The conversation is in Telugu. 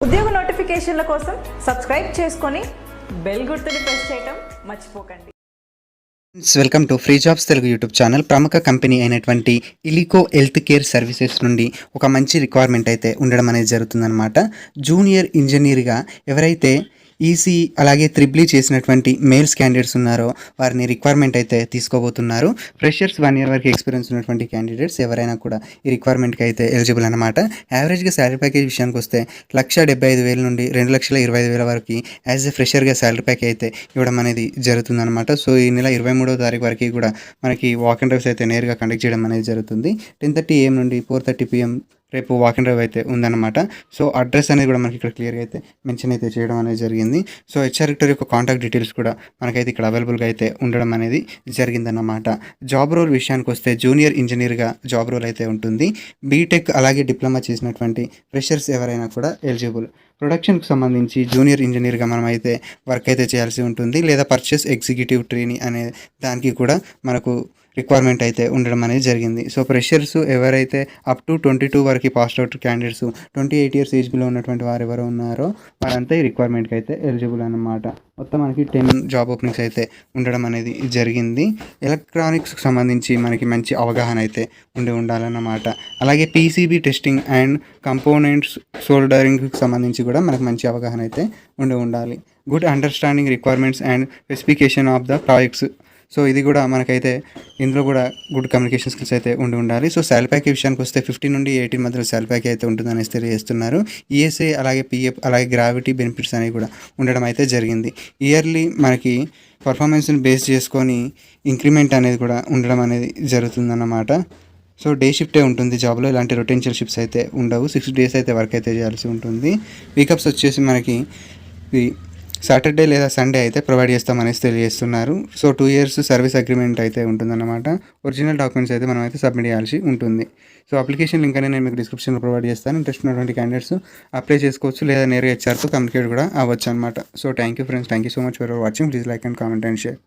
ఉద్యోగ నోటిఫికేషన్ల కోసం సబ్స్క్రైబ్ చేసుకొని బెల్ గుర్తుని ప్రెస్ చేయడం మర్చిపోకండి. Welcome to free jobs Telugu YouTube channel. ప్రముఖ కంపెనీ అయినటువంటి ఇలికో హెల్త్ కేర్ సర్వీసెస్ నుండి ఒక మంచి రిక్వైర్మెంట్ అయితే ఉండడం అనేది జరుగుతుందన్నమాట. జూనియర్ ఇంజనీర్గా ఎవరైతే ఈసీ అలాగే త్రిబ్లీ చేసినటువంటి మేల్స్ క్యాండిడేట్స్ ఉన్నారో వారిని రిక్వైర్మెంట్ అయితే తీసుకోబోతున్నారు. ఫ్రెషర్స్ 1 year వరకు ఎక్స్పీరియన్స్ ఉన్నటువంటి క్యాండిడేట్స్ ఎవరైనా కూడా ఈ రిక్వైర్మెంట్కి అయితే ఎలిజిబుల్ అనమాట. యావరేజ్గా శాలరీ ప్యాకేజ్ విషయానికి వస్తే 1,75,000 నుండి 2,25,000 వరకు యాజ్ ఎ ఫ్రెషర్గా శాలరీ ప్యాకేజ్ అయితే ఇవ్వడం అనేది జరుగుతుందన్నమాట. సో ఈ నెల 23వ తారీఖు వరకు కూడా మనకి వాక్ అండ్ డ్రైవ్స్ అయితే నేరుగా కండక్ట్ చేయడం అనేది జరుగుతుంది. 10:30 AM నుండి 4:30 PM రేపు వాక్ అండ్ డ్రైవ్ అయితే ఉందన్నమాట. సో అడ్రస్ అనేది కూడా మనకి ఇక్కడ క్లియర్గా అయితే మెన్షన్ అయితే చేయడం అనేది జరిగింది. సో హెచ్ఆర్ డైరెక్టర్ యొక్క కాంటాక్ట్ డీటెయిల్స్ కూడా మనకైతే ఇక్కడ అవైలబుల్గా అయితే ఉండడం అనేది జరిగిందన్నమాట. జాబ్ రోల్ విషయానికి వస్తే జూనియర్ ఇంజనీర్గా జాబ్ రోల్ అయితే ఉంటుంది. బీటెక్ అలాగే డిప్లొమా చేసినటువంటి ఫ్రెషర్స్ ఎవరైనా కూడా ఎలిజిబుల్. ప్రొడక్షన్కి సంబంధించి జూనియర్ ఇంజనీర్గా మనం అయితే వర్క్ అయితే చేయాల్సి ఉంటుంది, లేదా పర్చేస్ ఎగ్జిక్యూటివ్ ట్రైనీ అనే దానికి కూడా మనకు రిక్వైర్మెంట్ అయితే ఉండడం అనేది జరిగింది. సో ఫ్రెషర్స్ ఎవరైతే అప్ టు 22 వరకు pass out candidates 28 years age below ఉన్నటువంటి వారు ఎవరు ఉన్నారో వారంతా ఈ రిక్వైర్మెంట్కి అయితే ఎలిజిబుల్ అన్నమాట. మొత్తం మనకి 10 జాబ్ ఓపెనింగ్స్ అయితే ఉండడం అనేది జరిగింది. ఎలక్ట్రానిక్స్కి సంబంధించి మనకి మంచి అవగాహన అయితే ఉండాలన్నమాట. అలాగే పీసీబీ టెస్టింగ్ అండ్ కంపోనెంట్స్ సోల్డరింగ్కి సంబంధించి కూడా మనకు మంచి అవగాహన అయితే ఉండాలి. Good understanding requirements and specification of the projects. So ఇది కూడా మనకైతే ఇందులో కూడా గుడ్ కమ్యూనికేషన్ స్కిల్స్ అయితే ఉండాలి. సో శాలరీ ప్యాకేజ్ విషయానికి వస్తే 15 నుండి 18 మధ్యలో శాలరీ ప్యాకేజ్ అయితే ఉంటుందని తెలియజేస్తున్నారు. ఈఎస్ఐ అలాగే పిఎఫ్ అలాగే గ్రావిటీ బెనిఫిట్స్ అనేవి కూడా ఉండడం అయితే జరిగింది. ఇయర్లీ మనకి పర్ఫార్మెన్స్ని బేస్ చేసుకొని ఇంక్రిమెంట్ అనేది కూడా ఉండడం అనేది జరుగుతుందన్నమాట. సో డే షిఫ్టే ఉంటుంది జాబ్లో, ఇలాంటి రొటేషనల్ షిఫ్ట్స్ అయితే ఉండవు. 6 days అయితే వర్క్ అయితే చేయాల్సి ఉంటుంది. వీకప్స్ వచ్చేసి మనకి సాటర్డే లేదా సండే అయితే ప్రొవైడ్ చేస్తామనేసి తెలియజేస్తున్నారు. సో 2 years సర్వీస్ అగ్రిమెంట్ అయితే ఉంటుందన్నమాట. ఒరిజినల్ డాక్యుమెంట్స్ అయితే మనం అయితే సబ్మిట్ చేయాల్సి ఉంటుంది. సో అప్లికేషన్ లింక్ అనేది నేను మీకు డిస్క్రిప్షన్లో ప్రొవైడ్ చేస్తాను. ఇంట్రెస్ట్ ఉన్నటువంటి క్యాండిడేట్స్ అప్లై చేసుకోవచ్చు, లేదా నేరుగా హెచ్ఆర్తో కమ్యూనికేట్ కూడా అవ్వచ్చు అనమాట. So thank you friends, thank you so much for watching. Please like and comment and share.